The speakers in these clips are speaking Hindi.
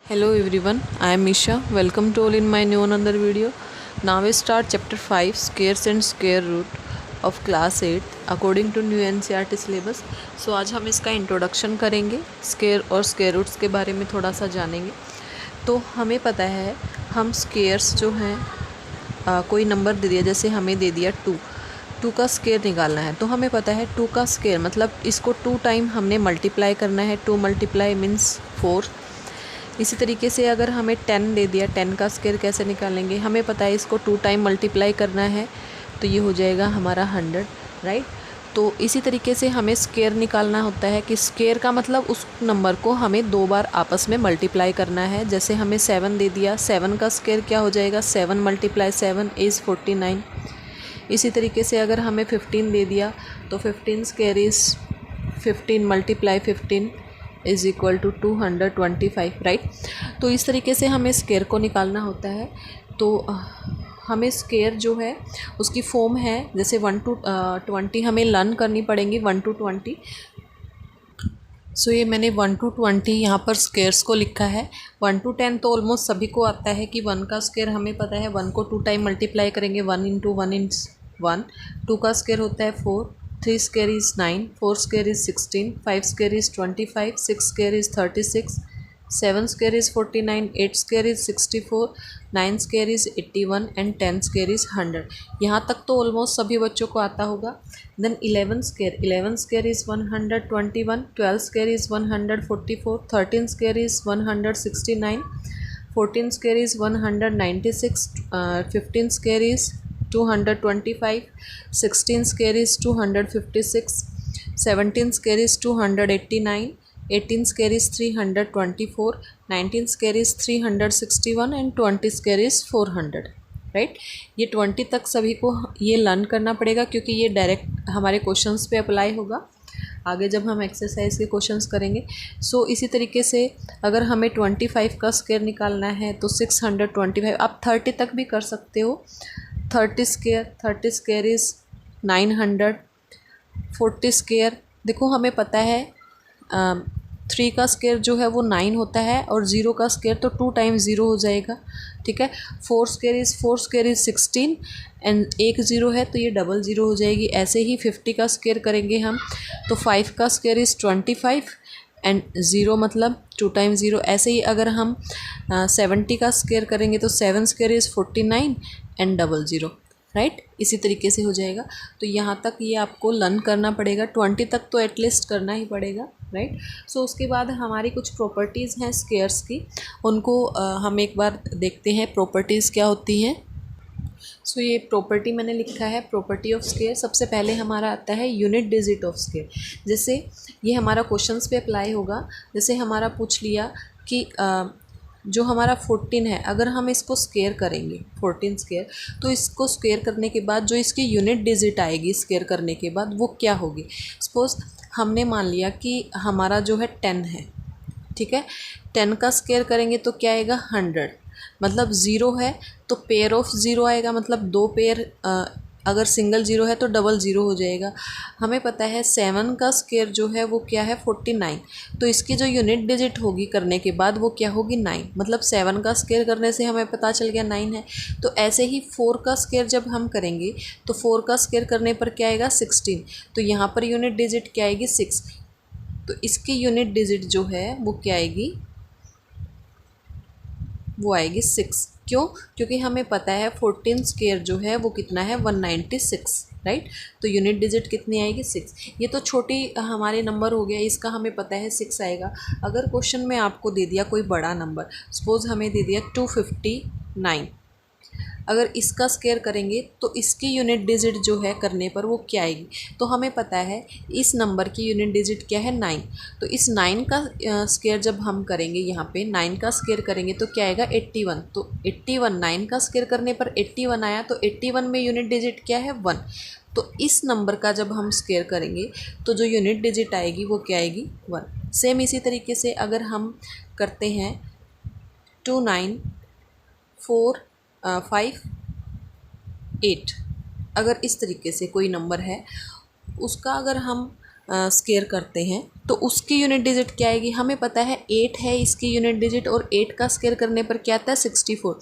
Hello everyone, I am Misha. Welcome to all in my new another video. Now we start chapter 5 Squares and Square Root of class 8 according to new NCERT syllabus. So आज हम इसका इंट्रोडक्शन करेंगे, स्क्वायर और स्क्वायर रूट्स के बारे में थोड़ा सा जानेंगे। तो हमें पता है हम स्क्वायर्स जो हैं कोई नंबर दे दिया, जैसे हमें दे दिया 2 का स्क्वायर निकालना है। तो हमें पता है 2 का स्क्वायर मतलब इसको 2 टाइम हमने मल्टीप्लाई करना है। 2 मल्टीप्लाई मीन्स 4। इसी तरीके से अगर हमें 10 दे दिया, 10 का स्क्वायर कैसे निकालेंगे, हमें पता है इसको 2 टाइम मल्टीप्लाई करना है तो ये हो जाएगा हमारा 100, राइट। तो इसी तरीके से हमें स्क्वायर निकालना होता है कि स्क्वायर का मतलब उस नंबर को हमें 2 बार आपस में मल्टीप्लाई करना है। जैसे हमें 7 दे दिया, 7 का स्क्वायर क्या हो जाएगा, 7 मल्टीप्लाई 7 इज़ 49। इसी तरीके से अगर हमें 15 दे दिया तो 15 square is 15 multiply 15 is equal to 225, right. तो इस तरीके से हमें स्क्वायर को निकालना होता है। तो हमें स्क्वायर जो है उसकी फॉर्म है, जैसे 1 to 20 हमें लर्न करनी पड़ेंगी, 1 to 20। सो ये मैंने 1 to 20 यहाँ पर स्क्वायर्स को लिखा है। 1 to 10 तो ऑलमोस्ट सभी को आता है कि 1 का स्क्वायर हमें पता है, 1 को 2 टाइम मल्टीप्लाई करेंगे, 1 इंटू 1 इज 1। 2 का स्क्वायर होता है 4, 3 square is 9, 4 square is 16, 5 square is 25, 6 square is 36, 7 square is 49, 8 square is 64, 9 square is 81 and 10 square is 100। यहाँ तक तो ऑलमोस्ट सभी बच्चों को आता होगा। Then 11 square is 121, 12 square is 144, 13 square is 169, 14 square is 196, 15 square is 225, 16 square is 256, 17 square is 289, 18 square is 324, 19 square is 361 and 20 square is 400, right. ये 20 तक सभी को ये लर्न करना पड़ेगा क्योंकि ये डायरेक्ट हमारे क्वेश्चंस पे अप्लाई होगा आगे जब हम एक्सरसाइज के क्वेश्चंस करेंगे। सो इसी तरीके से अगर हमें 25 का स्क्वायर निकालना है तो 625, आप 30 तक भी कर सकते हो। 30 स्क्वायर इज़ 900, 40 स्क्वायर, देखो हमें पता है 3 का स्क्वायर जो है वो 9 होता है और 0 का स्क्वायर तो 2 टाइम्स 0 हो जाएगा, ठीक है। 4 स्क्वायर इज़ 16 एंड एक 0 है तो ये डबल 0 हो जाएगी। ऐसे ही 50 का स्क्वायर करेंगे हम तो 5 का स्क्वायर इज़ 25 एंड 0 मतलब 2 टाइम्स 0। ऐसे ही अगर हम 70 का स्क्वायर करेंगे तो 7 square is 49 and double 0, right. इसी तरीके से हो जाएगा। तो यहाँ तक ये आपको लर्न करना पड़ेगा, 20 तक तो एटलीस्ट करना ही पड़ेगा, राइट। सो उसके बाद हमारी कुछ प्रॉपर्टीज़ हैं स्क्वायर्स की, उनको हम एक बार देखते हैं प्रॉपर्टीज़ क्या होती हैं। सो ये प्रॉपर्टी मैंने लिखा है, प्रॉपर्टी ऑफ स्क्वायर। सबसे पहले हमारा आता है यूनिट डिजिट ऑफ स्क्वायर। जैसे ये हमारा क्वेश्चंस पे अप्लाई होगा। जैसे हमारा पूछ लिया कि जो हमारा 14 है, अगर हम इसको स्क्वायर करेंगे 14 स्क्वायर, तो इसको स्क्वायर करने के बाद जो इसकी यूनिट डिजिट आएगी स्क्वायर करने के बाद वो क्या होगी। सपोज हमने मान लिया कि हमारा जो है 10 है, ठीक है। 10 का स्क्वायर करेंगे तो क्या आएगा 100, मतलब 0 है तो पेयर ऑफ 0 आएगा, मतलब 2 पेयर, अगर सिंगल 0 है तो डबल 0 हो जाएगा। हमें पता है 7 का स्क्वायर जो है वो क्या है 49, तो इसकी जो यूनिट डिजिट होगी करने के बाद वो क्या होगी 9, मतलब 7 का स्क्वायर करने से हमें पता चल गया 9 है। तो ऐसे ही 4 का स्क्वायर जब हम करेंगे तो 4 का स्क्वायर करने पर क्या आएगा 16, तो यहाँ पर यूनिट डिजिट क्या आएगी 6, तो इसकी यूनिट डिजिट जो है वो क्या आएगी, वो आएगी 6। क्यों? क्योंकि हमें पता है 14 स्क्वायर जो है वो कितना है 196, राइट। तो यूनिट डिजिट कितनी आएगी 6। ये तो छोटी हमारे नंबर हो गया, इसका हमें पता है 6 आएगा। अगर क्वेश्चन में आपको दे दिया कोई बड़ा नंबर, सपोज हमें दे दिया 259, अगर इसका स्क्वायर करेंगे तो इसकी यूनिट डिजिट जो है करने पर वो क्या आएगी, तो हमें पता है इस नंबर की यूनिट डिजिट क्या है 9। तो इस 9 का स्क्वायर जब हम करेंगे, यहाँ पे 9 का स्क्वायर करेंगे तो क्या आएगा 81, तो 81 9 का स्क्वायर करने पर 81 आया, तो 81 में यूनिट डिजिट क्या है 1। तो इस नंबर का जब हम स्क्वायर करेंगे तो जो यूनिट डिजिट आएगी वो क्या आएगी 1। सेम इसी तरीके से अगर हम करते हैं 2 9 4 5 8, अगर इस तरीके से कोई नंबर है उसका अगर हम स्केयर करते हैं तो उसकी यूनिट डिजिट क्या आएगी। हमें पता है 8 है इसकी यूनिट डिजिट, और 8 का स्केयर करने पर क्या आता है 64,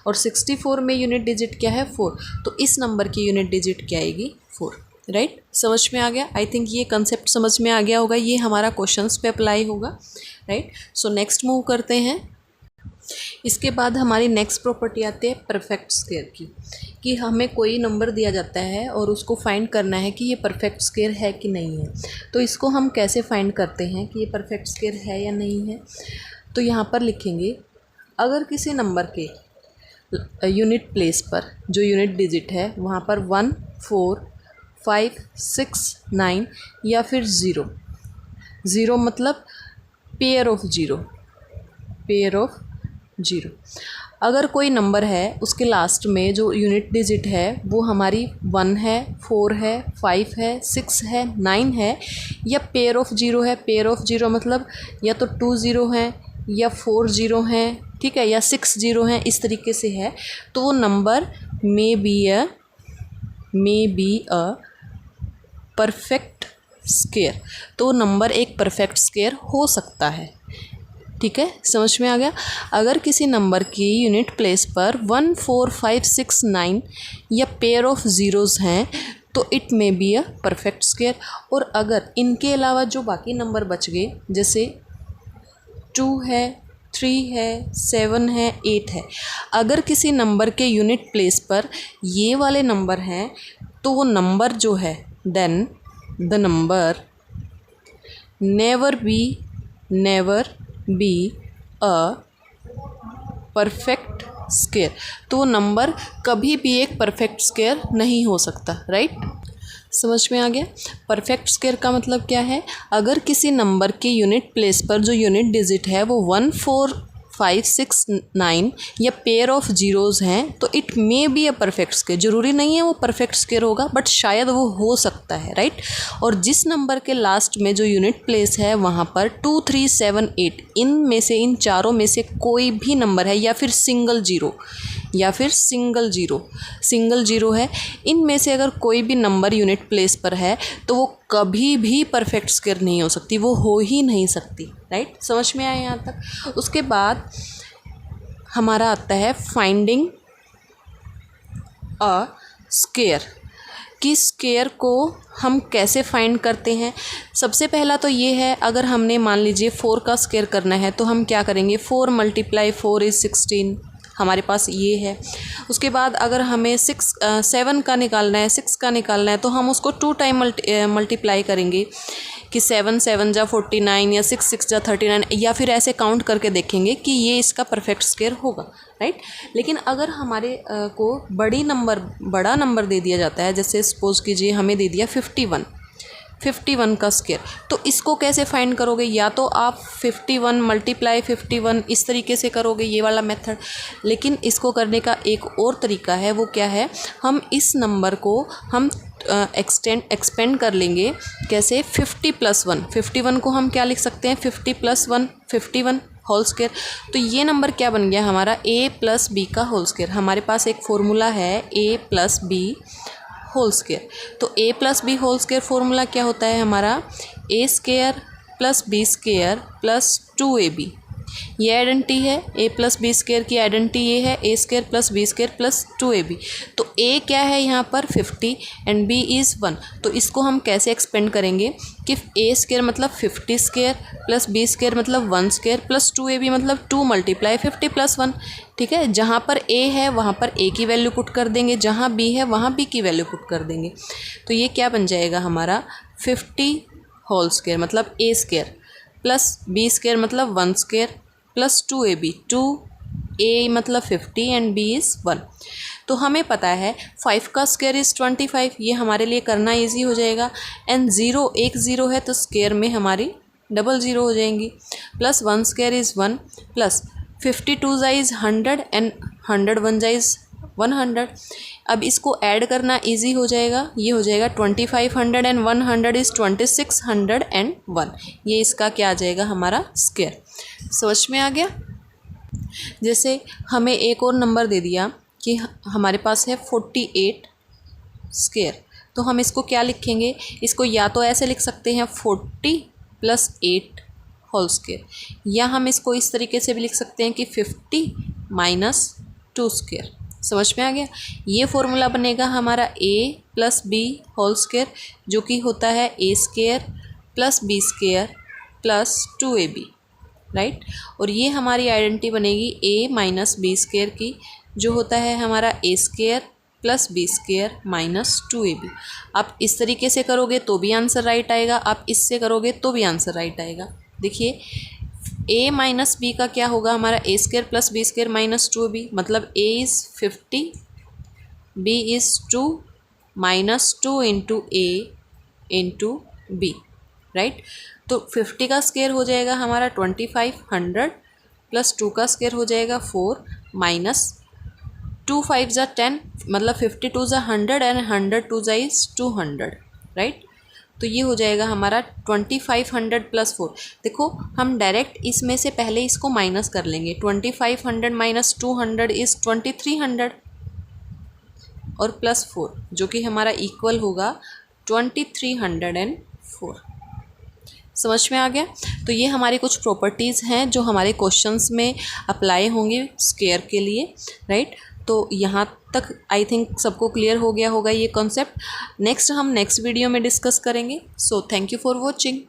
और 64 में यूनिट डिजिट क्या है 4, तो इस नंबर की यूनिट डिजिट क्या आएगी 4। राइट, समझ में आ गया। आई थिंक ये कंसेप्ट समझ में आ गया होगा, ये हमारा क्वेश्चंस पे अप्लाई होगा। राइट, सो नेक्स्ट मूव करते हैं। इसके बाद हमारी नेक्स्ट प्रॉपर्टी आती है परफेक्ट स्केयर की, कि हमें कोई नंबर दिया जाता है और उसको फाइंड करना है कि ये परफेक्ट स्केयर है कि नहीं है। तो इसको हम कैसे फाइंड करते हैं कि ये परफेक्ट स्केयर है या नहीं है। तो यहाँ पर लिखेंगे, अगर किसी नंबर के यूनिट प्लेस पर जो यूनिट डिजिट है वहाँ पर 1, 4, 5, 6, 9 या फिर 0, 0 मतलब pair of zero, pair of zero. अगर कोई नंबर है उसके लास्ट में जो यूनिट डिजिट है वो हमारी 1 है, 4 है, 5 है, 6 है, 9 है, या पेयर ऑफ ज़ीरो है। पेयर ऑफ ज़ीरो मतलब या तो 2 ज़ीरो हैं या 4 ज़ीरो हैं, ठीक है, या 6 ज़ीरो हैं, इस तरीके से है, तो वो number may be a perfect square. तो नंबर एक परफेक्ट स्केयर हो सकता है। ठीक है, समझ में आ गया। अगर किसी नंबर की यूनिट प्लेस पर 1, 4, 5, 6, 9 या पेयर ऑफ ज़ीरोज़ हैं तो it may be a perfect square. और अगर इनके अलावा जो बाकी नंबर बच गए, जैसे 2 है, 3 है, 7 है, 8 है, अगर किसी नंबर के यूनिट प्लेस पर ये वाले नंबर हैं तो वो नंबर जो है then the number never be a perfect square. तो वो नंबर कभी भी एक परफेक्ट स्केयर नहीं हो सकता। राइट, समझ में आ गया। परफेक्ट स्केयर का मतलब क्या है, अगर किसी नंबर के यूनिट प्लेस पर जो यूनिट डिजिट है वो 1, 4, 5, 6, 9 या पेयर ऑफ ज़ीरोज़ हैं तो it may be a perfect square. ज़रूरी नहीं है वो परफेक्ट स्केयर होगा, बट शायद वो हो सकता है। राइट, और जिस नंबर के लास्ट में जो यूनिट प्लेस है वहाँ पर 2, 3, 7, 8 इन में से, इन चारों में से कोई भी नंबर है, या फिर सिंगल ज़ीरो है, इनमें से अगर कोई भी नंबर यूनिट प्लेस पर है तो वो कभी भी परफेक्ट स्केयर नहीं हो सकती, वो हो ही नहीं सकती। राइट, समझ में आया यहाँ तक। उसके बाद हमारा आता है फाइंडिंग अ स्केयर, कि स्केयर को हम कैसे फाइंड करते हैं। सबसे पहला तो ये है, अगर हमने मान लीजिए 4 का स्केयर करना है तो हम क्या करेंगे, 4 × 4 = 16, हमारे पास ये है। उसके बाद अगर हमें 7 का निकालना है, 6 का निकालना है, तो हम उसको 2 टाइम मल्टीप्लाई करेंगे कि 7 7 जा 49 या 6 6 जा 39, या फिर ऐसे काउंट करके देखेंगे कि ये इसका परफेक्ट स्केयर होगा। राइट, लेकिन अगर हमारे को बड़ा नंबर दे दिया जाता है, जैसे सपोज़ कीजिए हमें दे दिया 51 का स्केयर, तो इसको कैसे फाइंड करोगे, या तो आप 51 × 51 इस तरीके से करोगे, ये वाला मेथड। लेकिन इसको करने का एक और तरीका है, वो क्या है, हम इस नंबर को हम एक्सपेंड कर लेंगे। कैसे, 50 + 1, 51 को हम क्या लिख सकते हैं, 50 + 1 51 होल स्केयर। तो ये नंबर क्या बन गया हमारा, a + b का होल स्केयर। हमारे पास एक फॉर्मूला है a + b होल स्केयर। तो a + b whole square formula क्या होता है हमारा, a² + b² + 2ab। ये आइडेंटिटी है, a + b² की आइडेंटिटी ये है, a² + b² + 2ab। तो a क्या है यहाँ पर 50 एंड b इज़ 1। तो इसको हम कैसे एक्सपेंड करेंगे कि a² मतलब 50² + b² मतलब 1² + 2ab मतलब 2 × 50 + 1। ठीक है, जहाँ पर a है वहाँ पर a की वैल्यू पुट कर देंगे, जहाँ b है वहाँ b की वैल्यू पुट कर देंगे। तो ये क्या बन जाएगा हमारा, 50 होल स्केयर मतलब a² + b² मतलब 1² + 2ab, 2a मतलब 50 एंड b इज़ 1। तो हमें पता है 5 का स्केयर इज़ 25, ये हमारे लिए करना इजी हो जाएगा। एंड 0 एक 0 है तो स्केयर में हमारी डबल 0 हो जाएंगी, + 1² इज़ 1 + 52 इज़ 100 एंड 101 इज़ 100। अब इसको ऐड करना इजी हो जाएगा, ये हो जाएगा 2500 एंड 100 इज़ 2601। ये इसका क्या आ जाएगा हमारा स्केयर। समझ में आ गया। जैसे हमें एक और नंबर दे दिया कि हमारे पास है 48 स्केयर, तो हम इसको क्या लिखेंगे, इसको या तो ऐसे लिख सकते हैं 40 + 8 होल स्क्वायर, या हम इसको इस तरीके से भी लिख सकते हैं कि 50 - 2 स्क्वायर। समझ में आ गया। ये फॉर्मूला बनेगा हमारा a + b होल स्क्वायर, जो कि होता है a² + b² + 2ab, राइट। और ये हमारी आइडेंटिटी बनेगी a - b² की, जो होता है हमारा a² + b² - 2ab। आप इस तरीके से करोगे तो भी आंसर राइट आएगा, आप इससे करोगे तो भी आंसर राइट आएगा। देखिए a - b का क्या होगा, हमारा a² + b² - 2ab, मतलब a is 50, b is 2 - 2 × a × b, right. तो 50 का स्क्वायर हो जाएगा हमारा 25, 100 + 2 का स्क्वायर हो जाएगा 4 - 2 5 ज़ा 10, मतलब 52 ज़ा 100 एंड 100 2 ज़ा इज़ 200, राइट। तो ये हो जाएगा हमारा 2500 + 4। देखो हम डायरेक्ट इसमें से पहले इसको माइनस कर लेंगे। 2500 - 200 इज़ 2300 और +4, जो कि हमारा इक्वल होगा 2304। समझ में आ गया। तो ये हमारी कुछ प्रॉपर्टीज़ हैं जो हमारे क्वेश्चंस में अप्लाई होंगे स्क्वायर के लिए, राइट। तो यहाँ तक आई थिंक सबको क्लियर हो गया होगा ये कॉन्सेप्ट। नेक्स्ट हम नेक्स्ट वीडियो में डिस्कस करेंगे। So thank you for watching.